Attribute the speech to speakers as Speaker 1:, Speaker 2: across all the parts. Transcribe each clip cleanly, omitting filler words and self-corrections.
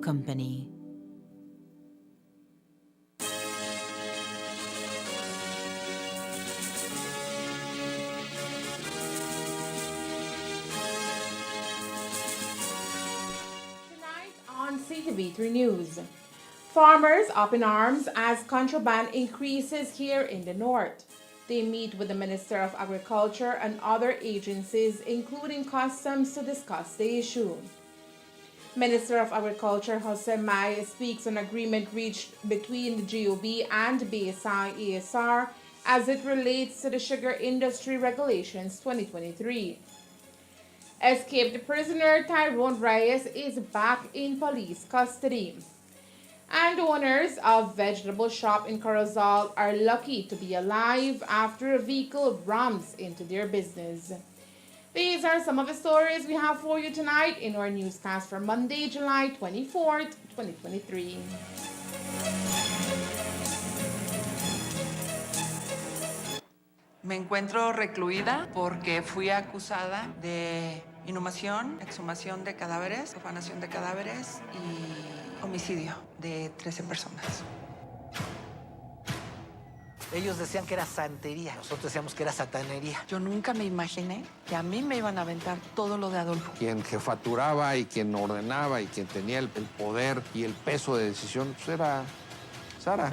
Speaker 1: Company.
Speaker 2: On CTV3 News. Farmers up in arms as contraband increases here in the north. They meet with the Minister of Agriculture and other agencies, including Customs, to discuss the issue. Minister of Agriculture Jose Mai speaks on agreement reached between the GOB and BSI ASR as it relates to the sugar industry regulations 2023. Escaped prisoner Tyrone Reyes is back in police custody. And owners of vegetable shop in Corozal are lucky to be alive after a vehicle rams into their business. These are some of the stories we have for you tonight in our newscast for Monday, July 24th, 2023.
Speaker 3: Me encuentro recluida porque fui acusada de inhumación, exhumación de cadáveres, profanación de cadáveres y homicidio de 13 personas.
Speaker 4: Ellos decían que era santería, nosotros decíamos que era satanería.
Speaker 3: Yo nunca me imaginé que a mí me iban a aventar todo lo de Adolfo.
Speaker 5: Quien jefaturaba y quien ordenaba y quien tenía el poder y el peso de decisión pues era Sara.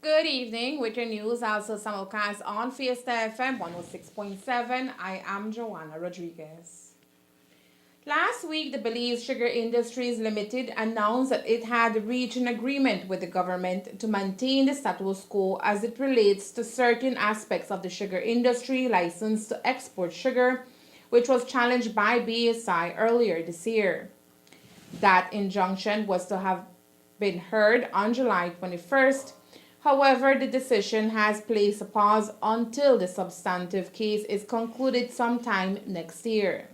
Speaker 2: Good evening. With your news, also simulcast on Fiesta FM 106.7. I am Joanna Rodriguez. Last week, the Belize Sugar Industries Limited announced that it had reached an agreement with the government to maintain the status quo as it relates to certain aspects of the sugar industry license to export sugar, which was challenged by BSI earlier this year. That injunction was to have been heard on July 21st. However, the decision has placed a pause until the substantive case is concluded sometime next year.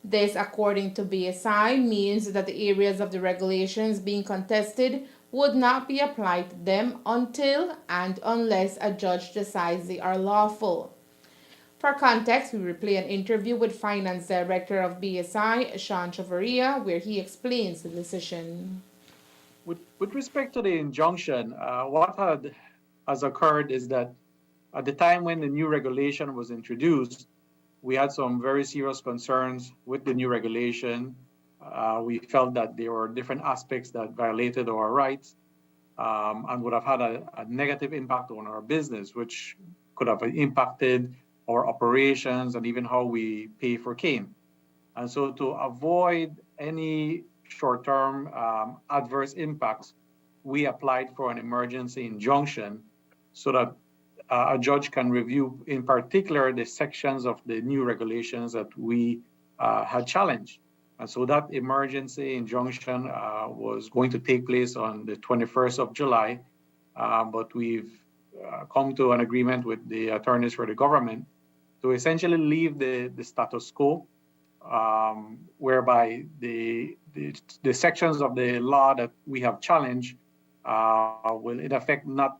Speaker 2: This, according to BSI, means that the areas of the regulations being contested would not be applied to them until and unless a judge decides they are lawful. For context, we replay an interview with Finance Director of BSI, Sean Chavarria, where he explains the decision.
Speaker 6: With respect to the injunction, what has occurred is that at the time when the new regulation was introduced, we had some very serious concerns with the new regulation. We felt that there were different aspects that violated our rights and would have had a negative impact on our business, which could have impacted our operations and even how we pay for cane. And so to avoid any short-term adverse impacts, we applied for an emergency injunction so that a judge can review, in particular, the sections of the new regulations that we had challenged. And so that emergency injunction was going to take place on the 21st of July, but we've come to an agreement with the attorneys for the government to essentially leave the status quo, whereby the sections of the law that we have challenged will in effect not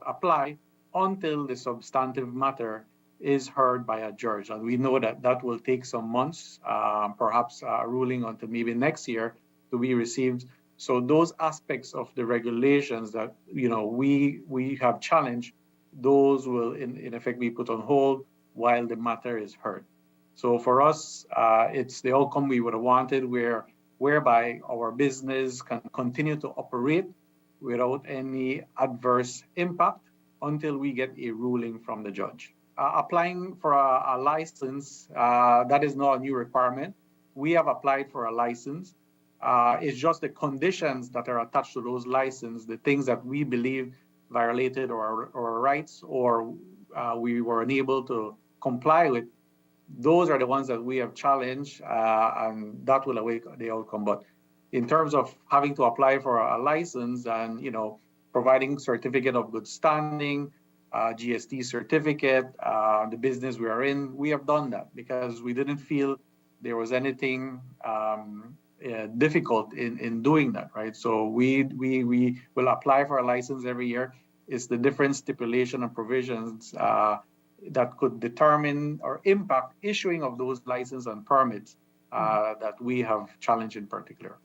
Speaker 6: apply until the substantive matter is heard by a judge. And we know that that will take some months, perhaps a ruling until maybe next year to be received. So those aspects of the regulations that we have challenged, those will in effect be put on hold while the matter is heard. So for us, it's the outcome we would have wanted, whereby our business can continue to operate without any adverse impact until we get a ruling from the judge. Applying for a license, that is not a new requirement. We have applied for a license. It's just the conditions that are attached to those licenses, the things that we believe violated our rights or we were unable to comply with, those are the ones that we have challenged, and that will await the outcome. But in terms of having to apply for a license and providing certificate of good standing, GST certificate, the business we are in, we have done that because we didn't feel there was anything difficult in doing that, right? So we will apply for a license every year. It's the different stipulation and provisions that could determine or impact issuing of those licenses and permits that we have challenged in particular.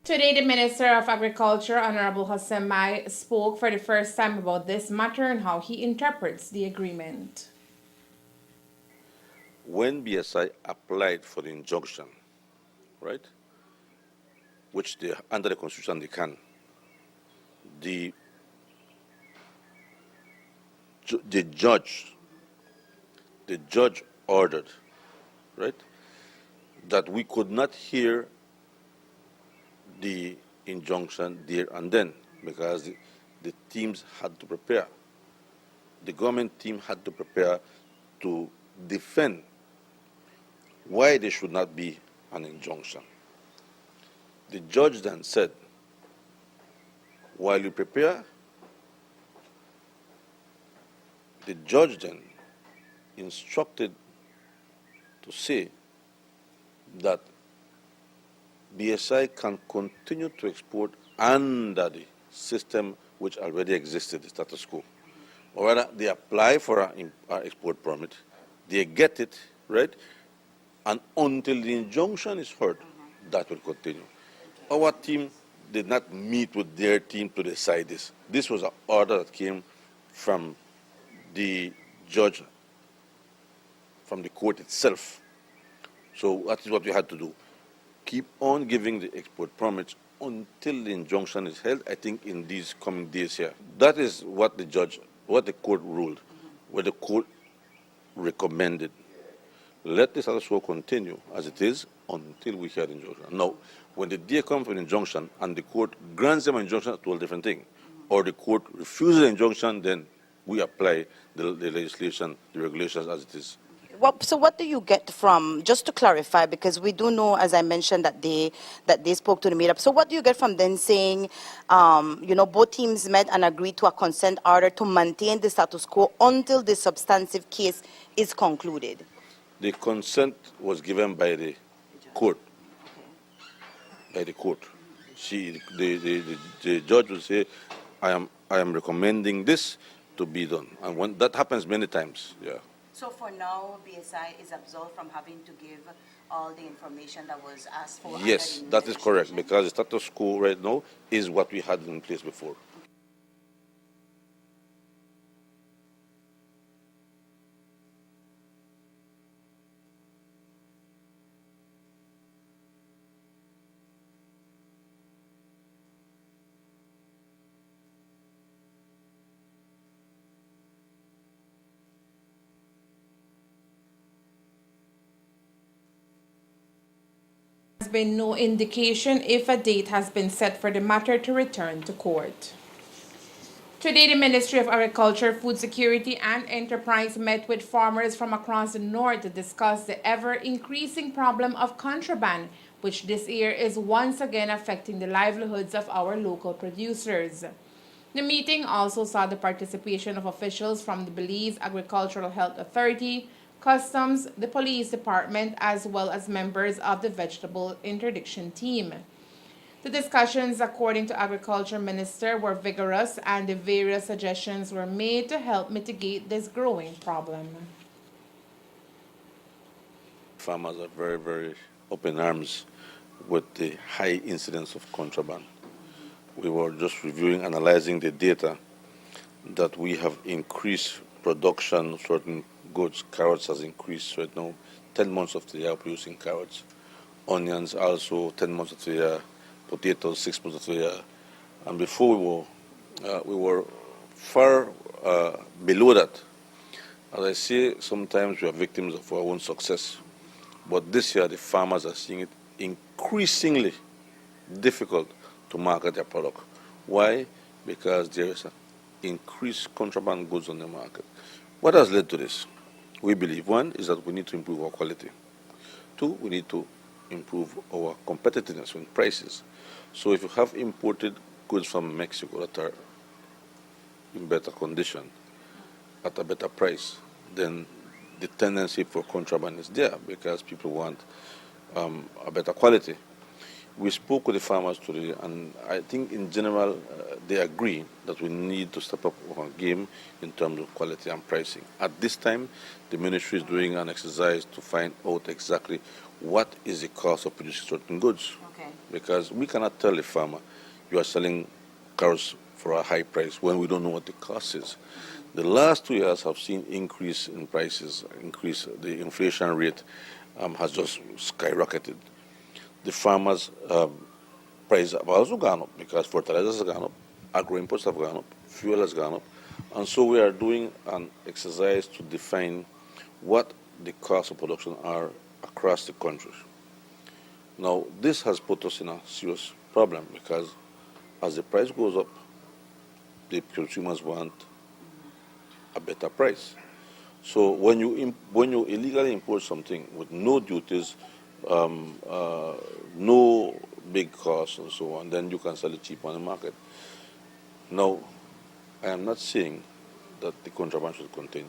Speaker 2: Today, the Minister of Agriculture, Honorable Hossein Mai, spoke for the first time about this matter and how he interprets the agreement.
Speaker 1: When BSI applied for the injunction, right, which they, under the Constitution they can, the judge ordered, right, that we could not hear the injunction there and then because the teams had to prepare. The government team had to prepare to defend why there should not be an injunction. The judge then said, while you prepare, the judge then instructed to say that BSI can continue to export under the system which already existed, the status quo. Or rather, they apply for an export permit, they get it, right? And until the injunction is heard, that will continue. Our team did not meet with their team to decide this. This was an order that came from the judge, from the court itself. So that is what we had to do. Keep on giving the export permits until the injunction is held, I think, in these coming days here. That is what the court ruled, what the court recommended. Let the status quo continue as it is until we hear the injunction. Now, when the day comes for an injunction and the court grants them an injunction, it's a totally different thing. Or the court refuses the injunction, then we apply the legislation, the regulations as it is.
Speaker 7: So what do you get from, just to clarify, because we do know, as I mentioned, that they spoke to the meetup. So what do you get from them saying, both teams met and agreed to a consent order to maintain the status quo until the substantive case is concluded?
Speaker 1: The consent was given by the court. By the court. The judge will say, I am recommending this to be done. And when that happens many times, yeah.
Speaker 7: So for now, BSI is absolved from having to give all the information that was asked for?
Speaker 1: Yes, that is correct, because the status quo right now is what we had in place before.
Speaker 2: There has been no indication if a date has been set for the matter to return to court. Today, the Ministry of Agriculture, Food Security and Enterprise met with farmers from across the north to discuss the ever-increasing problem of contraband, which this year is once again affecting the livelihoods of our local producers. The meeting also saw the participation of officials from the Belize Agricultural Health Authority, Customs, the Police Department, as well as members of the Vegetable Interdiction Team. The discussions, according to Agriculture Minister, were vigorous and the various suggestions were made to help mitigate this growing problem.
Speaker 1: Farmers are very, very open arms with the high incidence of contraband. We were just reviewing, analyzing the data that we have increased production of certain goods. Carrots has increased right now, 10 months of the year producing carrots. Onions also 10 months of the year, potatoes 6 months of the year. And before we were far below that. As I say, sometimes we are victims of our own success. But this year, the farmers are seeing it increasingly difficult to market their product. Why? Because there is increased contraband goods on the market. What has led to this? We believe one is that we need to improve our quality. Two, we need to improve our competitiveness in prices. So if you have imported goods from Mexico that are in better condition at a better price, then the tendency for contraband is there because people want a better quality. We spoke with the farmers today, and I think in general they agree that we need to step up our game in terms of quality and pricing. At this time, the ministry is doing an exercise to find out exactly what is the cost of producing certain goods.
Speaker 7: Okay.
Speaker 1: Because we cannot tell the farmer, you are selling carrots for a high price when we don't know what the cost is. The last 2 years have seen increase in prices, the inflation rate has just skyrocketed. The farmers' prices have also gone up because fertilizers have gone up, agro inputs have gone up, fuel has gone up, and so we are doing an exercise to define what the cost of production are across the country. Now, this has put us in a serious problem because as the price goes up, the consumers want a better price. So when you illegally import something with no duties, no big costs and so on, then you can sell it cheap on the market. Now, I am not saying that the contraband should continue.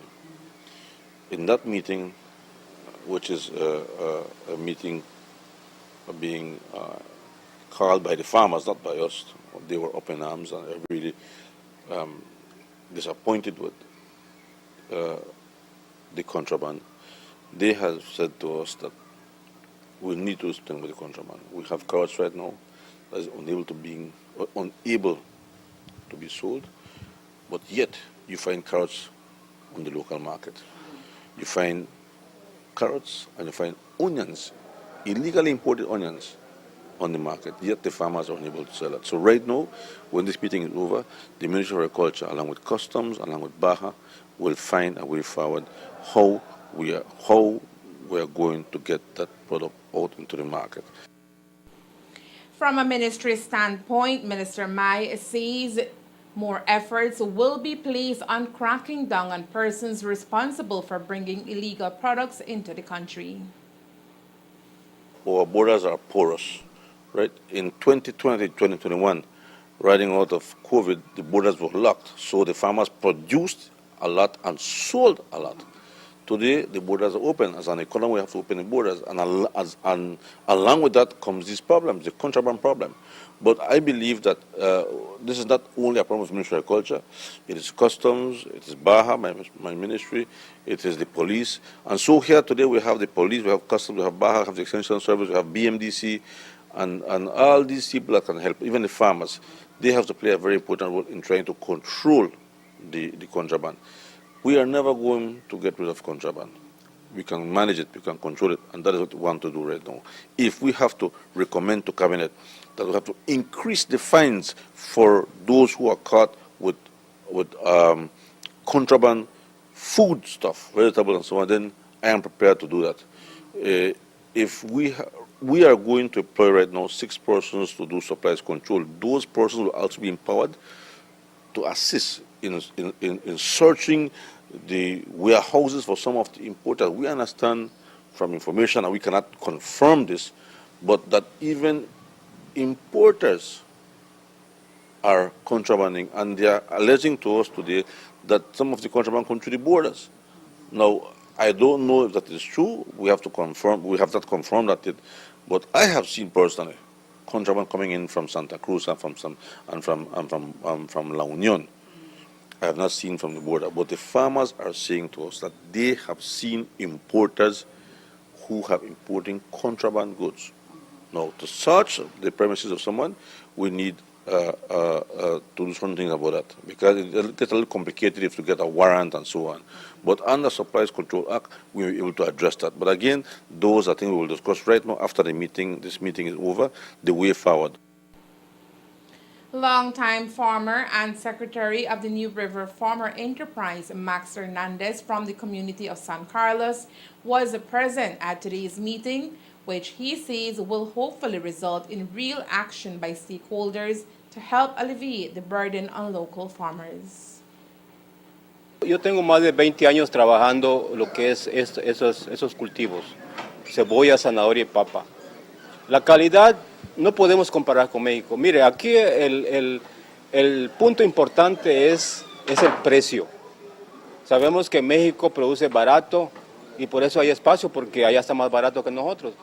Speaker 1: In that meeting, which is a meeting being called by the farmers, not by us, they were up in arms and really disappointed with the contraband. They have said to us that we need to stand with the contraband. We have carrots right now that is unable to be sold, but yet you find carrots on the local market. You find carrots and you find onions, illegally imported onions on the market, yet the farmers are unable to sell it. So right now, when this meeting is over, the Ministry of Agriculture, along with Customs, along with Baja, will find a way forward how we are going to get that product out into the market.
Speaker 2: From a ministry standpoint, Minister Mai says more efforts will be placed on cracking down on persons responsible for bringing illegal products into the country.
Speaker 1: Our borders are porous, right? In 2020, 2021, riding out of COVID, the borders were locked, so the farmers produced a lot and sold a lot. Today, the borders are open. As an economy, we have to open the borders. And along with that comes these problems, the contraband problem. But I believe that this is not only a problem of the Ministry of Agriculture. It is Customs, it is Baja, my ministry, it is the police. And so here today we have the police, we have Customs, we have Baja, we have the Extension Service, we have BMDC, and all these people that can help, even the farmers. They have to play a very important role in trying to control the contraband. We are never going to get rid of contraband. We can manage it, we can control it, and that is what we want to do right now. If we have to recommend to Cabinet that we have to increase the fines for those who are caught with contraband food stuff, vegetables and so on, then I am prepared to do that. If we are going to employ right now 6 persons to do supplies control, those persons will also be empowered to assist in searching the warehouses for some of the importers. We understand from information, and we cannot confirm this, but that even importers are contrabanding, and they are alleging to us today that some of the contraband come through the borders. Now, I don't know if that is true. We have to confirm. We have not confirmed that yet, but I have seen personally contraband coming in from Santa Cruz and from La Union. I have not seen from the border, but the farmers are saying to us that they have seen importers who have importing contraband goods. Now, to search the premises of someone, we need to do something about that, because it gets a little complicated if you get a warrant and so on. But under Supplies Control Act, we will be able to address that. But again, those I think we will discuss right now after the meeting. This meeting is over, the way forward.
Speaker 2: Longtime farmer and secretary of the New River Farmer Enterprise, Max Hernandez from the community of San Carlos, was present at today's meeting, which he says will hopefully result in real action by stakeholders to help alleviate the burden on local farmers.
Speaker 8: Yo tengo más de 20 años trabajando lo que es esos cultivos, cebolla, zanahoria y papa. La calidad no podemos comparar con México. Mire, aquí el punto importante es el precio. Sabemos que México produce barato y por eso hay espacio, porque allá está más barato que nosotros.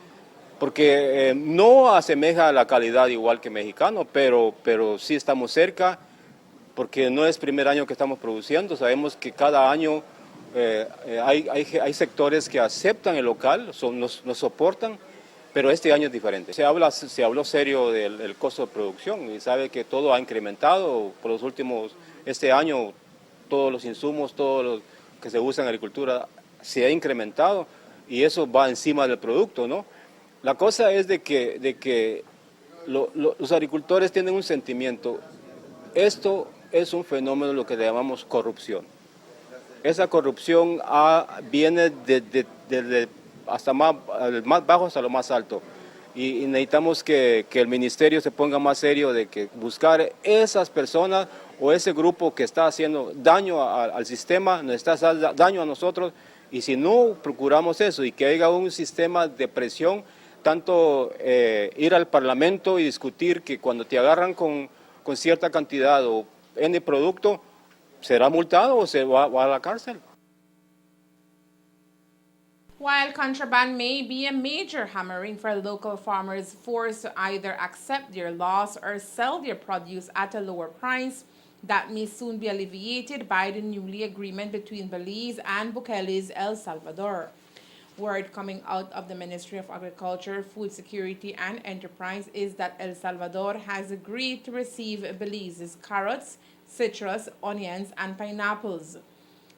Speaker 8: Porque no asemeja la calidad igual que mexicano, pero sí estamos cerca, porque no es primer año que estamos produciendo. Sabemos que cada año hay sectores que aceptan el local, nos soportan, pero este año es diferente. Se habló serio del costo de producción y sabe que todo ha incrementado por los últimos, este año, todos los insumos, todos los que se usan en agricultura se ha incrementado y eso va encima del producto, ¿no? La cosa es de que los agricultores tienen un sentimiento. Esto es un fenómeno, lo que le llamamos corrupción. Esa corrupción viene desde hasta más bajo hasta lo más alto. Y necesitamos que el ministerio se ponga más serio de que buscar esas personas o ese grupo que está haciendo daño al sistema, nos está haciendo daño a nosotros. Y si no procuramos eso y que haya un sistema de presión, tanto ir al Parlamento y discutir que cuando te agarran con cierta cantidad o N producto, será multado o se va a la cárcel.
Speaker 2: While contraband may be a major hammering for local farmers forced to either accept their loss or sell their produce at a lower price, that may soon be alleviated by the newly agreement between Belize and Bukele's El Salvador. Word coming out of the Ministry of Agriculture, Food Security and Enterprise is that El Salvador has agreed to receive Belize's carrots, citrus, onions, and pineapples.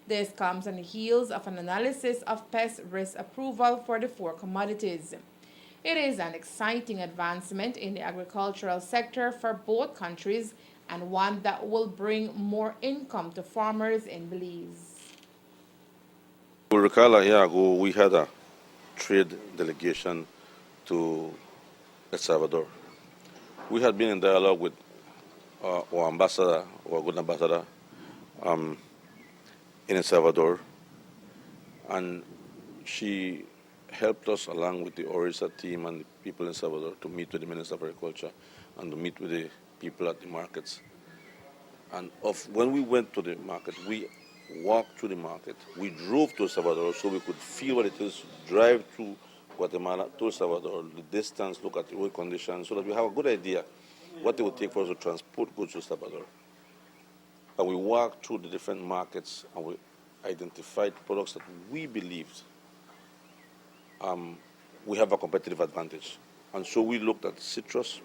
Speaker 2: This comes on the heels of an analysis of pest risk approval for the four commodities. It is an exciting advancement in the agricultural sector for both countries and one that will bring more income to farmers in Belize.
Speaker 1: You recall a year ago we had a trade delegation to El Salvador. We had been in dialogue with our ambassador, our good ambassador, in El Salvador, and she helped us along with the Orisa team and the people in El Salvador to meet with the Minister of Agriculture and to meet with the people at the markets. And when we went to the market, we walked through the market. We drove to El Salvador so we could feel what it is to drive through Guatemala to El Salvador, the distance, look at the road conditions, so that we have a good idea what it would take for us to transport goods to El Salvador. And we walked through the different markets and we identified products that we believed we have a competitive advantage. And so we looked at citrus,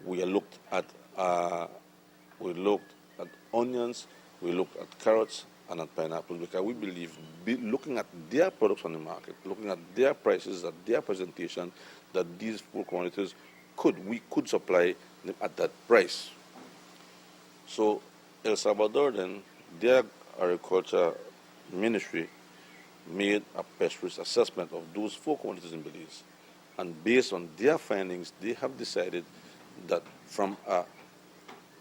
Speaker 1: we looked at onions, we looked at carrots and at pineapples, because we believe, looking at their products on the market, looking at their prices, at their presentation, that these food commodities we could supply them at that price. So El Salvador then, their agriculture ministry made a pest risk assessment of those four commodities in Belize. And based on their findings, they have decided that from a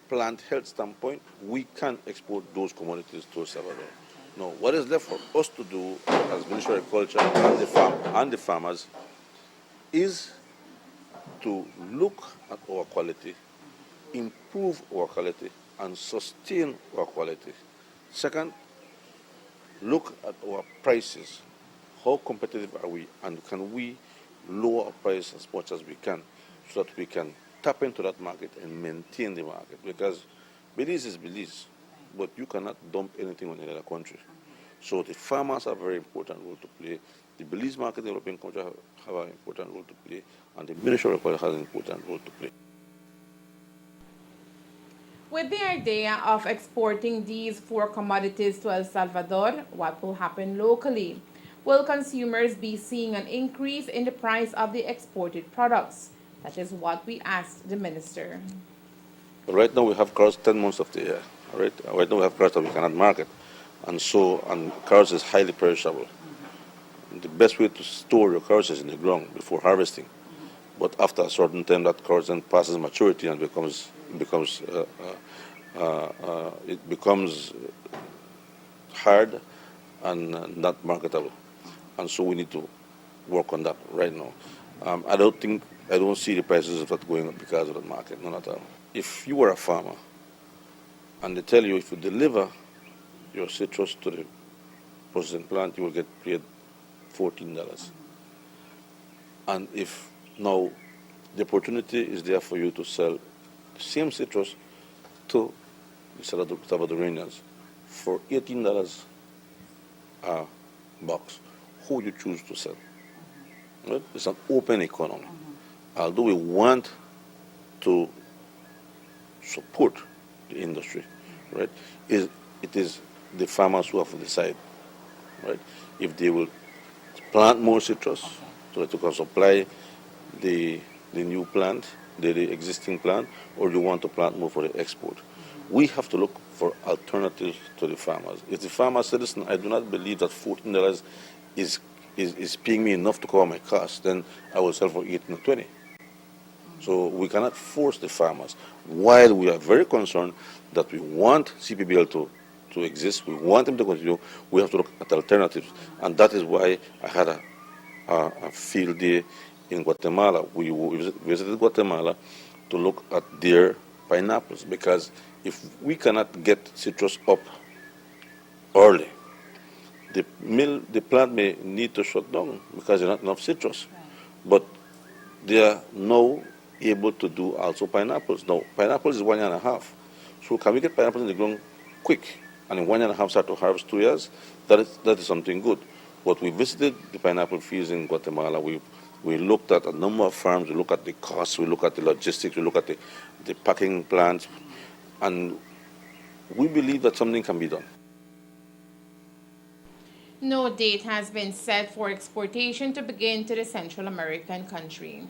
Speaker 1: plant health standpoint, we can export those commodities to El Salvador. Now, what is left for us to do as Ministry of Agriculture and the farmers is to look at our quality, improve our quality, and sustain our quality. Second, look at our prices. How competitive are we, and can we lower our price as much as we can so that we can tap into that market and maintain the market? Because Belize is Belize, but you cannot dump anything on any other country. So the farmers have a very important role to play. The Belize market developing country have an important role to play, and the Ministry of Agriculture has an important role to play.
Speaker 2: With the idea of exporting these four commodities to El Salvador, what will happen locally? Will consumers be seeing an increase in the price of the exported products? That is what we asked the minister.
Speaker 1: Right now we have carrots 10 months of the year. Right now we have carrots that we cannot market. And carrots is highly perishable. The best way to store your carrots is in the ground before harvesting. But after a certain time, that carrot then passes maturity and becomes hard and not marketable. And so we need to work on that right now. I don't see the prices of that going up because of the market, none at all. If you are a farmer and they tell you if you deliver your citrus to the processing plant, you will get paid $14. And if now the opportunity is there for you to sell the same citrus to the Salvadoranians for $18 a box, who would you choose to sell? Right? It's an open economy. Although we want to support the industry, right? It is the farmers who have to decide, right? If they will plant more citrus so that you can supply the new plant, the existing plant, or you want to plant more for the export. We have to look for alternatives to the farmers. If the farmer said, listen, I do not believe that $14 is paying me enough to cover my costs, then I will sell for 18 or 20. So we cannot force the farmers. While we are very concerned that we want CPBL to exist, we want them to continue, we have to look at alternatives. And that is why I had a field day in Guatemala. We visited Guatemala to look at their pineapples, because if we cannot get citrus up early, the plant may need to shut down because there's not enough citrus. Right. But they are now able to do also pineapples. Now, pineapples is 1 year and a half. So can we get pineapples in the ground quick? And in 1 year and a half start to harvest 2 years? That is something good. But we visited the pineapple fields in Guatemala. We looked at a number of farms. We looked at the costs. We looked at the logistics. We looked at the packing plants. And we believe that something can be done.
Speaker 2: No date has been set for exportation to begin to the Central American country.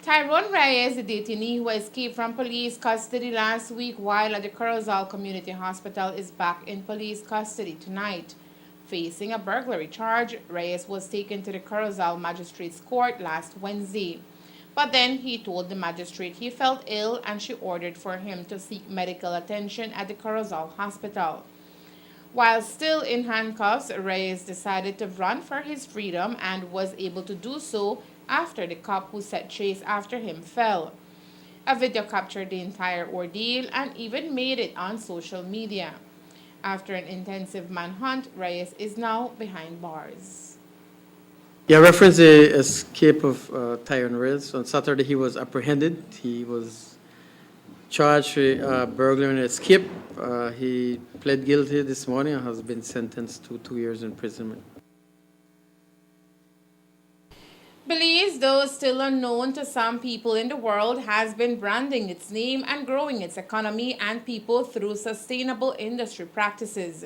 Speaker 2: Tyrone Reyes, the detainee who escaped from police custody last week while at the Corozal Community Hospital, is back in police custody tonight. Facing a burglary charge, Reyes was taken to the Corozal Magistrates Court last Wednesday. But then he told the magistrate he felt ill and she ordered for him to seek medical attention at the Corozal Hospital. While still in handcuffs, Reyes decided to run for his freedom and was able to do so after the cop who set chase after him fell. A video captured the entire ordeal and even made it on social media. After an intensive manhunt, Reyes is now behind bars.
Speaker 9: Yeah, reference the escape of Tyrone Reyes. On Saturday, he was apprehended. He was charged with burglary and escape. He pled guilty this morning and has been sentenced to 2 years imprisonment.
Speaker 2: Belize, though still unknown to some people in the world, has been branding its name and growing its economy and people through sustainable industry practices.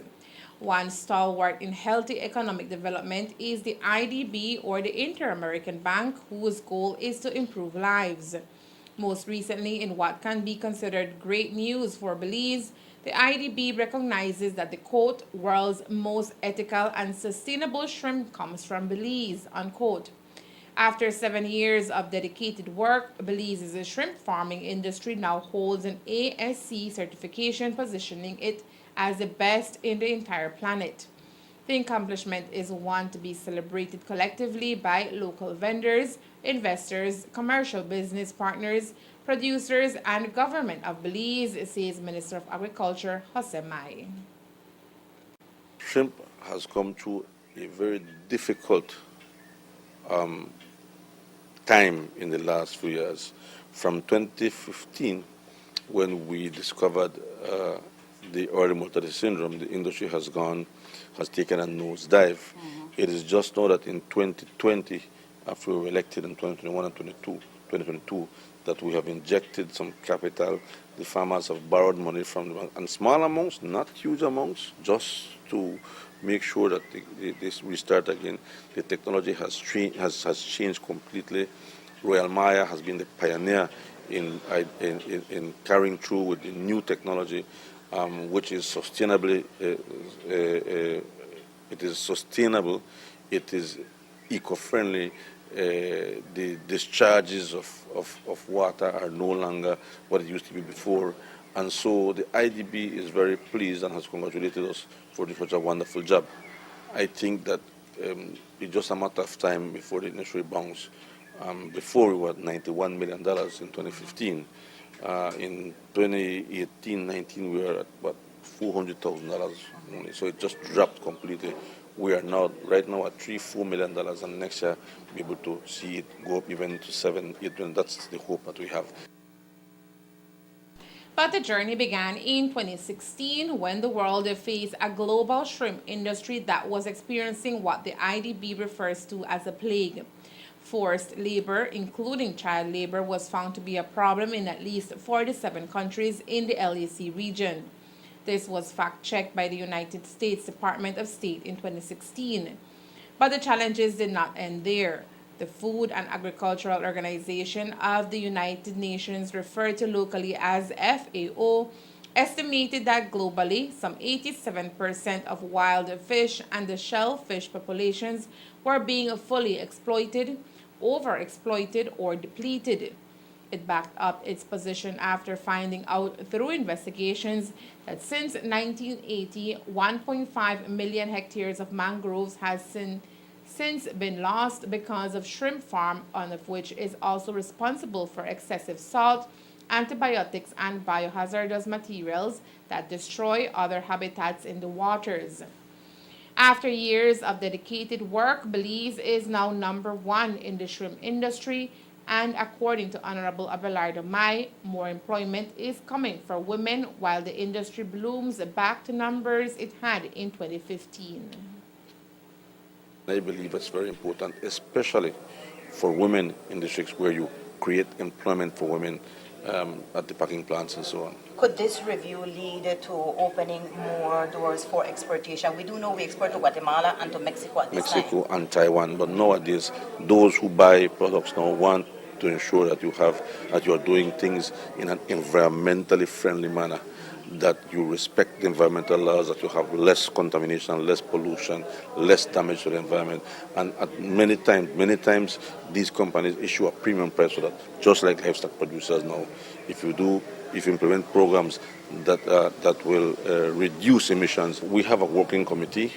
Speaker 2: One stalwart in healthy economic development is the IDB, or the Inter-American Bank, whose goal is to improve lives. Most recently, in what can be considered great news for Belize, the IDB recognizes that the, quote, world's most ethical and sustainable shrimp comes from Belize, unquote. After 7 years of dedicated work, Belize's shrimp farming industry now holds an ASC certification, positioning it as the best in the entire planet. The accomplishment is one to be celebrated collectively by local vendors, investors, commercial business partners, producers, and government of Belize, says Minister of Agriculture, Jose Mai.
Speaker 1: Shrimp has come through a very difficult time in the last few years. From 2015, when we discovered the early mortality syndrome, the industry has taken a nosedive. It is just now that in 2020, after we were elected in 2021 and 2022, that we have injected some capital. The farmers have borrowed money from the bank, and small amounts, not huge amounts, just to make sure that this restart again. The technology has changed completely. Royal Maya has been the pioneer in carrying through with the new technology, which is sustainably. It is sustainable. It is eco-friendly. The discharges of water are no longer what it used to be before, And so the IDB is very pleased and has congratulated us for such a wonderful job. I think that it's just a matter of time before the initial bounce. Before we were at $91 million in 2015. In 2018-19, we were at about $400,000 only. So it just dropped completely. We are now, right now, at $3-4 million, and next year be able to see it go up even to 7-8 million. That's the hope that we have.
Speaker 2: But the journey began in 2016 when the world faced a global shrimp industry that was experiencing what the IDB refers to as a plague. Forced labor, including child labor, was found to be a problem in at least 47 countries in the LAC region. This was fact-checked by the United States Department of State in 2016. But the challenges did not end there. The Food and Agricultural Organization of the United Nations, referred to locally as FAO, estimated that globally, some 87% of wild fish and the shellfish populations were being fully exploited, overexploited, or depleted. It backed up its position after finding out through investigations that since 1980, 1.5 million hectares of mangroves has since been lost because of shrimp farm, one of which is also responsible for excessive salt, antibiotics, and biohazardous materials that destroy other habitats in the waters. After years of dedicated work, Belize is now #1 in the shrimp industry, and according to Honorable Abelardo Mai, more employment is coming for women while the industry blooms back to numbers it had in 2015.
Speaker 1: I believe it's very important, especially for women in districts where you create employment for women at the packing plants and so on.
Speaker 7: Could this review lead to opening more doors for exportation? We do know we export to Guatemala and to Mexico at this time.
Speaker 1: Mexico and Taiwan, but nowadays those who buy products now want to ensure that you are doing things in an environmentally friendly manner, that you respect the environmental laws, that you have less contamination, less pollution, less damage to the environment. And at many times, these companies issue a premium price for that, just like livestock producers now. If you implement programs that will reduce emissions, we have a working committee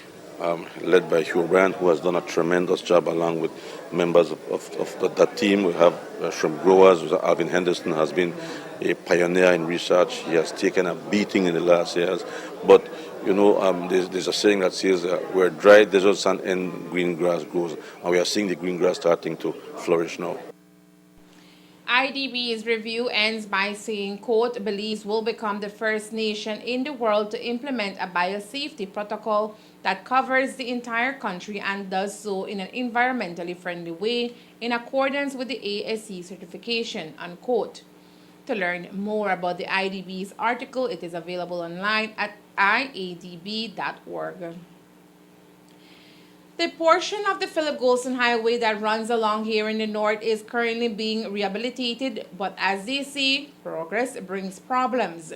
Speaker 1: led by Hugh Brand, who has done a tremendous job along with members of that team. We have shrimp growers. Alvin Henderson has been a pioneer in research. He has taken a beating in the last years. But, there's a saying that says where dry deserts and green grass grows. And we are seeing the green grass starting to flourish now.
Speaker 2: IDB's review ends by saying, quote, Belize will become the first nation in the world to implement a biosafety protocol that covers the entire country and does so in an environmentally friendly way in accordance with the ASC certification, unquote. To learn more about the IDB's article, it is available online at iadb.org. The portion of the Philip Golson Highway that runs along here in the north is currently being rehabilitated, but as they say, progress brings problems.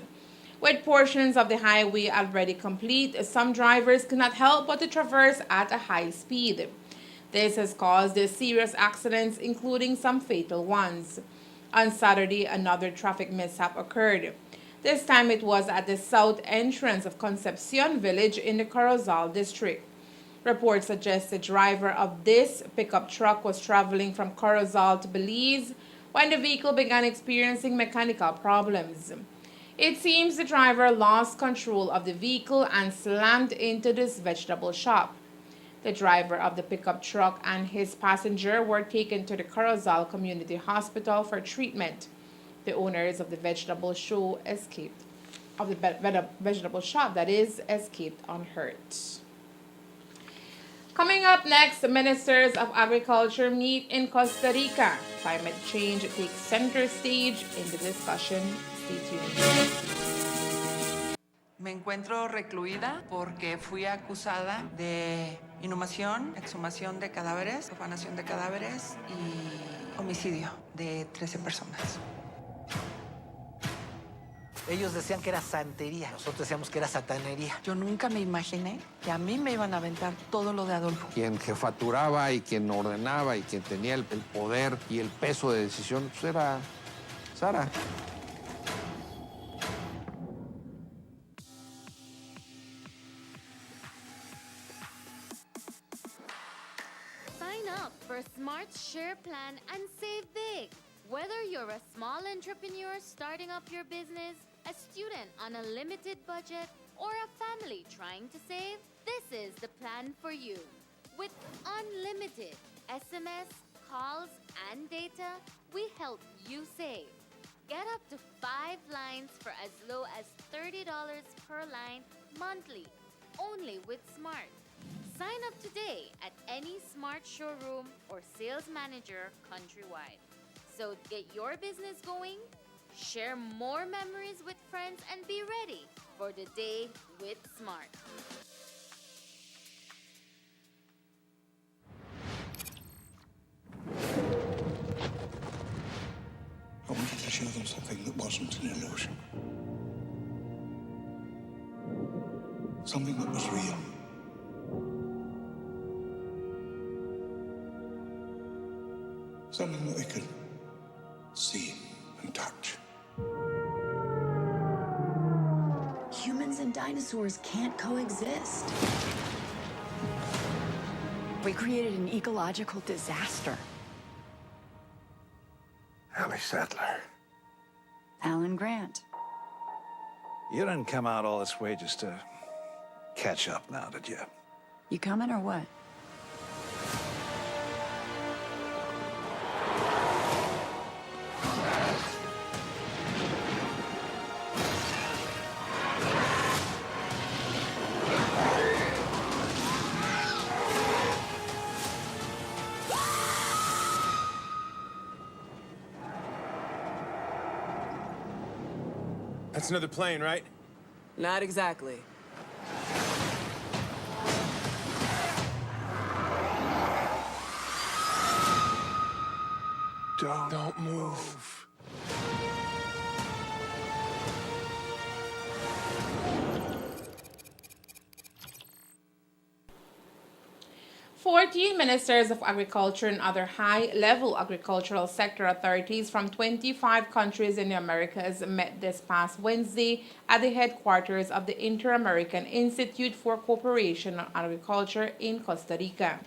Speaker 2: With portions of the highway already complete, some drivers cannot help but to traverse at a high speed. This has caused serious accidents, including some fatal ones. On Saturday, another traffic mishap occurred. This time it was at the south entrance of Concepcion Village in the Corozal district. Reports suggest the driver of this pickup truck was traveling from Corozal to Belize when the vehicle began experiencing mechanical problems. It seems the driver lost control of the vehicle and slammed into this vegetable shop. The driver of the pickup truck and his passenger were taken to the Corozal Community Hospital for treatment. The owners of the vegetable shop escaped unhurt. Coming up next, ministers of agriculture meet in Costa Rica. Climate change takes center stage in the discussion. Stay tuned.
Speaker 3: Me encuentro recluida porque fui acusada de inhumación, exhumación de cadáveres, profanación de cadáveres y homicidio de 13 personas.
Speaker 4: Ellos decían que era santería, nosotros decíamos que era satanería.
Speaker 3: Yo nunca me imaginé que a mí me iban a aventar todo lo de Adolfo.
Speaker 5: Quien jefaturaba y quien ordenaba y quien tenía el poder y el peso de decisión, pues era Sara.
Speaker 10: Smart Share Plan and save big. Whether you're a small entrepreneur starting up your business, a student on a limited budget, or a family trying to save, this is the plan for you. With unlimited SMS, calls, and data, we help you save. Get up to 5 lines for as low as $30 per line monthly, only with Smart. Sign up today at any Smart showroom or sales manager countrywide. So get your business going, share more memories with friends, and be ready for the day with Smart.
Speaker 11: I wanted to show them something that wasn't an illusion. Something that was real. Something that they could see and touch.
Speaker 12: Humans and dinosaurs can't coexist. We created an ecological disaster.
Speaker 11: Ellie Sattler.
Speaker 12: Alan Grant.
Speaker 13: You didn't come out all this way just to catch up now, did you?
Speaker 12: You coming or what?
Speaker 14: That's another plane, right?
Speaker 15: Not exactly.
Speaker 11: Don't move.
Speaker 2: 14 ministers of agriculture and other high-level agricultural sector authorities from 25 countries in the Americas met this past Wednesday at the headquarters of the Inter-American Institute for Cooperation on Agriculture in Costa Rica.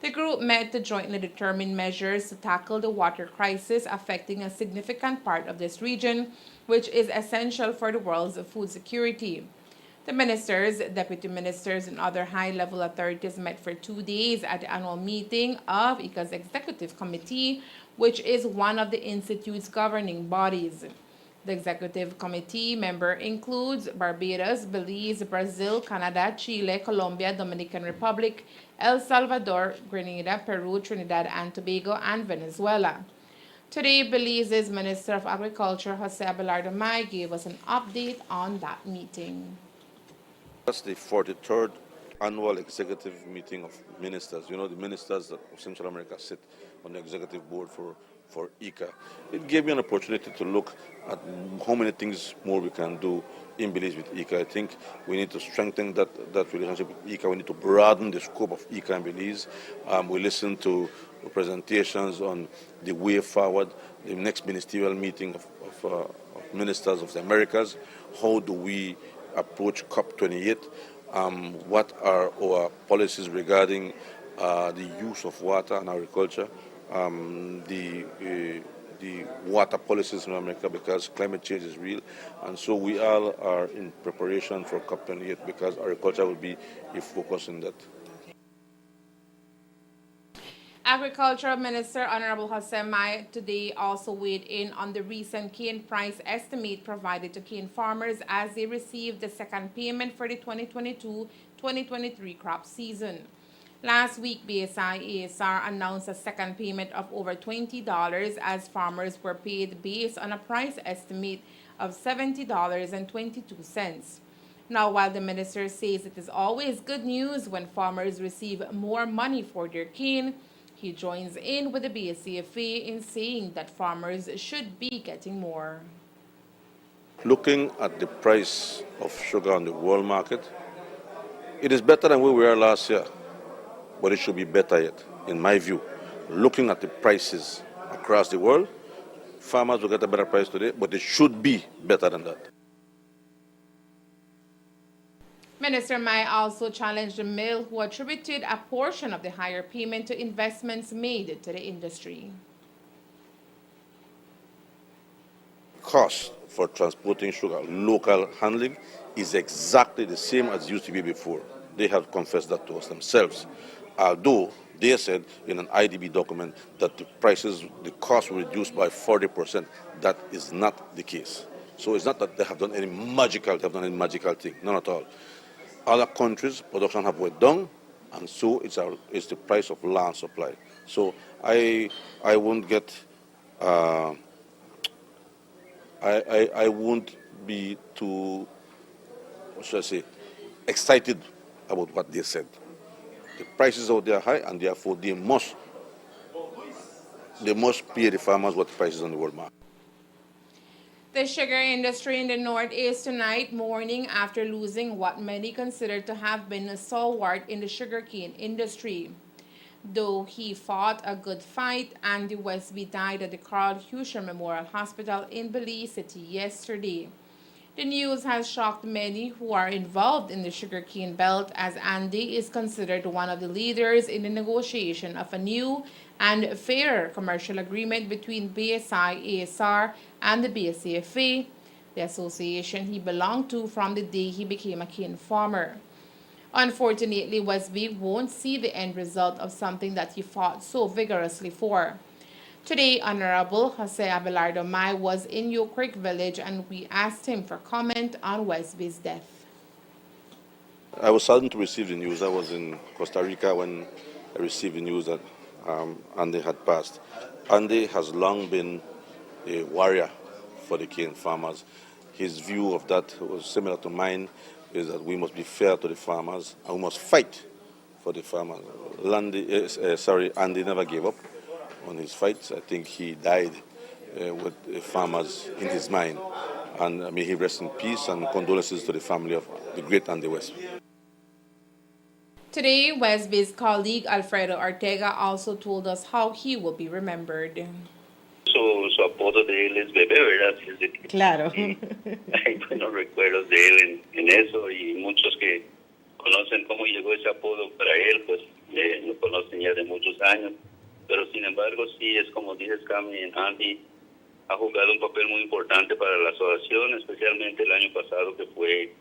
Speaker 2: The group met to jointly determine measures to tackle the water crisis affecting a significant part of this region, which is essential for the world's food security. The ministers, deputy ministers, and other high-level authorities met for 2 days at the annual meeting of ICA's Executive Committee, which is one of the Institute's governing bodies. The Executive Committee member includes Barbados, Belize, Brazil, Canada, Chile, Colombia, Dominican Republic, El Salvador, Grenada, Peru, Trinidad and Tobago, and Venezuela. Today, Belize's Minister of Agriculture, Jose Abelardo May, gave us an update on that meeting.
Speaker 1: That's the 43rd annual executive meeting of ministers. You know, the ministers of Central America sit on the executive board for ICA. It gave me an opportunity to look at how many things more we can do in Belize with ICA. I think we need to strengthen that relationship with ICA. We need to broaden the scope of ICA in Belize. We listened to presentations on the way forward, the next ministerial meeting of ministers of the Americas. How do we approach COP28? What are our policies regarding the use of water and agriculture? The water policies in America, because climate change is real, and so we all are in preparation for COP28 because agriculture will be a focus in that.
Speaker 2: Agricultural Minister Honorable Jose May today also weighed in on the recent cane price estimate provided to cane farmers as they received the second payment for the 2022-2023 crop season. Last week, BSI-ASR announced a second payment of over $20 as farmers were paid based on a price estimate of $70.22. Now, while the minister says it is always good news when farmers receive more money for their cane, he joins in with the BSCFA in saying that farmers should be getting more.
Speaker 1: Looking at the price of sugar on the world market, it is better than where we were last year, but it should be better yet, in my view. Looking at the prices across the world, farmers will get a better price today, but it should be better than that.
Speaker 2: Minister Mai also challenged the mill, who attributed a portion of the higher payment to investments made to the industry.
Speaker 1: Cost for transporting sugar, local handling, is exactly the same as it used to be before. They have confessed that to us themselves. Although they said in an IDB document that the cost will reduce by 40%. That is not the case. So it's not that they have done any magical thing, none at all. Other countries, production have went down, and so it's the price of land supply. So I won't get, I won't be too, what should I say, excited about what they said. The prices out there are high, and therefore they must pay the farmers what the prices on the world market.
Speaker 2: The sugar industry in the North is tonight mourning after losing what many consider to have been a stalwart in the sugarcane industry. Though he fought a good fight, Andy Westby died at the Carl Husher Memorial Hospital in Belize City yesterday. The news has shocked many who are involved in the sugarcane belt, as Andy is considered one of the leaders in the negotiation of a new and fairer commercial agreement between BSI ASR and the BSCFA, the association he belonged to from the day he became a cane farmer. Unfortunately, Westby won't see the end result of something that he fought so vigorously for. Today, Honorable Jose Abelardo Mai was in Yoke Creek Village, and we asked him for comment on Westby's death.
Speaker 1: I was saddened to receive the news. I was in Costa Rica when I received the news that Andy had passed. Andy has long been a warrior for the cane farmers. His view of that was similar to mine, is that we must be fair to the farmers and we must fight for the farmers. Andy never gave up on his fights. I think he died with the farmers in his mind. And may he rest in peace, and condolences to the family of the great Andy Westby.
Speaker 2: Today, Westby's colleague Alfredo Ortega also told us how he will be remembered.
Speaker 16: Su apodo de él es Bebé, ¿verdad? Así es de que,
Speaker 7: Claro.
Speaker 16: hay buenos recuerdos de él en eso, y muchos que conocen cómo llegó ese apodo para él, pues lo conocen ya de muchos años. Pero sin embargo, sí, es como dices, Cami, Andy ha jugado un papel muy importante para la asociación, especialmente el año pasado que fue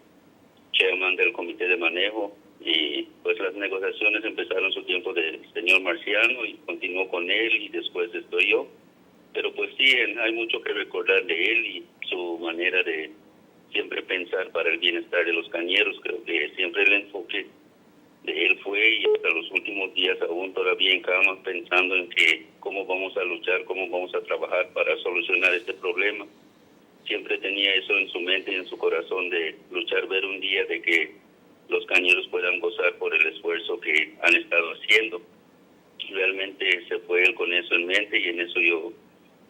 Speaker 16: chairman del comité de manejo, y pues las negociaciones empezaron en su tiempo del señor Marciano y continuó con él, y después estoy yo. Pero pues sí, hay mucho que recordar de él y su manera de siempre pensar para el bienestar de los cañeros. Creo que siempre el enfoque de él fue, y hasta los últimos días aún todavía en cama, pensando en que cómo vamos a luchar, cómo vamos a trabajar para solucionar este problema. Siempre tenía eso en su mente y en su corazón, de luchar, ver un día de que los cañeros puedan gozar por el esfuerzo que han estado haciendo. Realmente se fue él con eso en mente, y en eso yo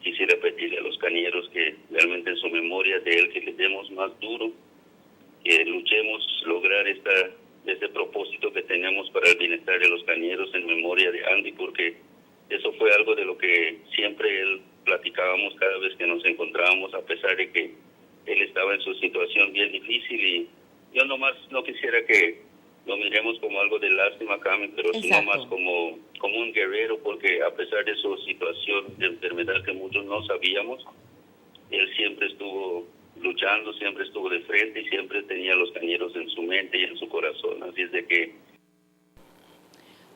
Speaker 16: quisiera pedirle a los cañeros que realmente en su memoria de él, que le demos más duro, que luchemos lograr ese propósito que tenemos para el bienestar de los cañeros en memoria de Andy, porque eso fue algo de lo que siempre él platicábamos cada vez que nos encontrábamos, a pesar de que él estaba en su situación bien difícil. Y yo nomás no quisiera que lo miremos como algo de lástima, Cami, pero sino más como un guerrero, porque a pesar de su situación de enfermedad que muchos no sabíamos, él siempre estuvo luchando, siempre estuvo de frente y siempre tenía los cañeros en su mente y en su corazón. Así es de que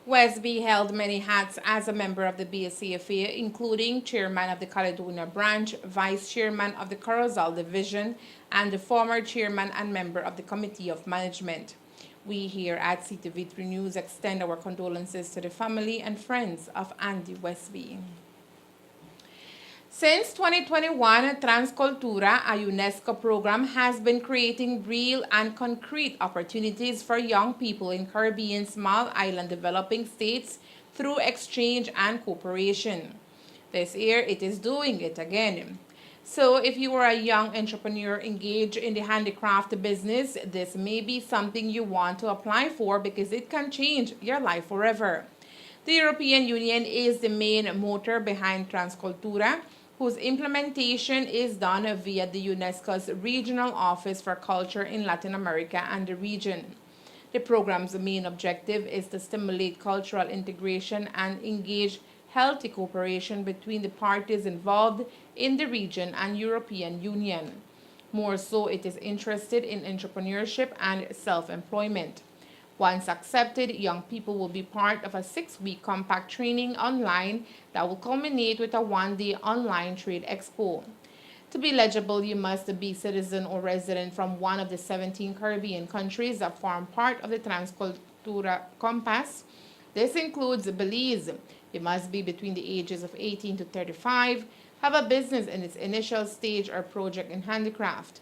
Speaker 2: Westby held many hats as a member of the BSCFA, including chairman of the Caledonia branch, vice chairman of the Corozal division, and the former chairman and member of the Committee of Management. We here at CTV3 News extend our condolences to the family and friends of Andy Westby. Since 2021, Transcultura, a UNESCO program, has been creating real and concrete opportunities for young people in Caribbean small island developing states through exchange and cooperation. This year, it is doing it again. So if you are a young entrepreneur engaged in the handicraft business, this may be something you want to apply for, because it can change your life forever. The European Union is the main motor behind Transcultura, whose implementation is done via the UNESCO's Regional Office for Culture in Latin America and the region. The program's main objective is to stimulate cultural integration and engage healthy cooperation between the parties involved in the region and European Union. More so, it is interested in entrepreneurship and self-employment. Once accepted, young people will be part of a 6-week compact training online that will culminate with a 1-day online trade expo. To be eligible, you must be citizen or resident from one of the 17 Caribbean countries that form part of the Transcultura Compass. This includes Belize. You must be between the ages of 18 to 35, have a business in its initial stage or project in handicraft.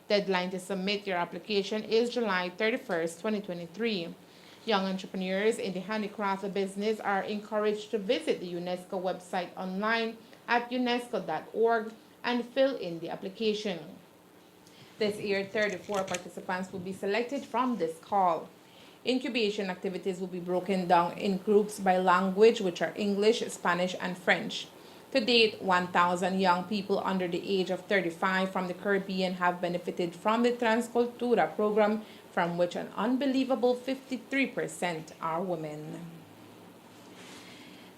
Speaker 2: Deadline to submit your application is July 31st, 2023. Young entrepreneurs in the handicraft business are encouraged to visit the UNESCO website online at unesco.org and fill in the application. This year, 34 participants will be selected from this call. Incubation activities will be broken down in groups by language, which are English, Spanish, and French. To date, 1,000 young people under the age of 35 from the Caribbean have benefited from the Transcultura program, from which an unbelievable 53% are women.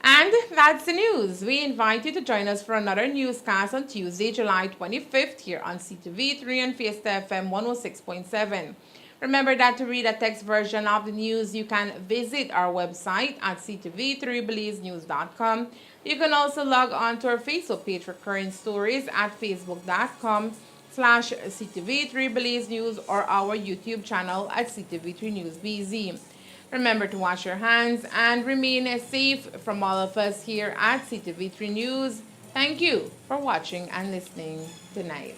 Speaker 2: And that's the news. We invite you to join us for another newscast on Tuesday, July 25th here on CTV3 and Fiesta FM 106.7. Remember that to read a text version of the news, you can visit our website at ctv3belizenews.com. You can also log on to our Facebook page for current stories at facebook.com/CTV3BelizeNews or our YouTube channel at CTV3 News BZ. Remember to wash your hands and remain safe. From all of us here at CTV3 News, thank you for watching and listening tonight.